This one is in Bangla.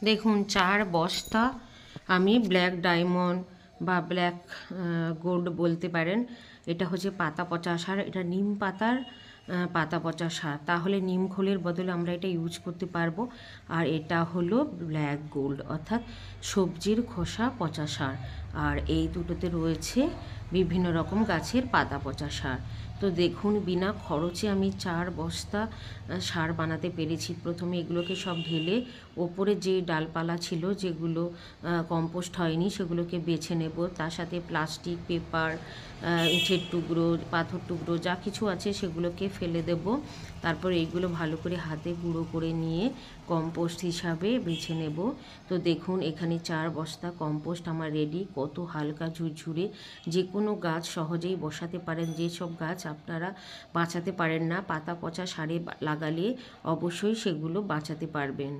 দেখুন 4 বস্তা আমি ব্ল্যাক ডায়মন্ড বা ব্ল্যাক গোল্ড বলতে পারেন। এটা হচ্ছে পাতা পচা সার, এটা নিম পাতার পাতা পচা সার। তাহলে নিম খোলের বদলে আমরা এটা ইউজ করতে পারবো। আর এটা হলো ব্ল্যাক গোল্ড অর্থাৎ সবজির খোসা পচা সার। আর এই দুটোতে রয়েছে বিভিন্ন রকম গাছের পাতা পচা সার। তো দেখুন বিনা খরচে আমি 4 বস্তা সার বানাতে পেরেছি। প্রথমে এগুলোকে সব ঢেলে ওপরে যে ডালপালা ছিল যেগুলো কম্পোস্ট হয়নি সেগুলোকে বেছে নেব। তার সাথে প্লাস্টিক, পেপার, ইটের টুকরো, পাথর টুকরো যা কিছু আছে সেগুলোকে ফেলে দেব। তারপর এইগুলো ভালো করে হাতে গুঁড়ো করে নিয়ে কম্পোস্ট হিসাবে বেছে নেব। তো দেখুন এখানে 4 বস্তা কম্পোস্ট আমার রেডি। কত হালকা ঝুরঝুরে, যে কোনো গাছ সহজেই বসাতে পারেন। যেসব গাছ আপনারা বাঁচাতে পারেন না, পাতা পচা সারে লাগালে অবশ্যই সেগুলো বাঁচাতে পারবেন।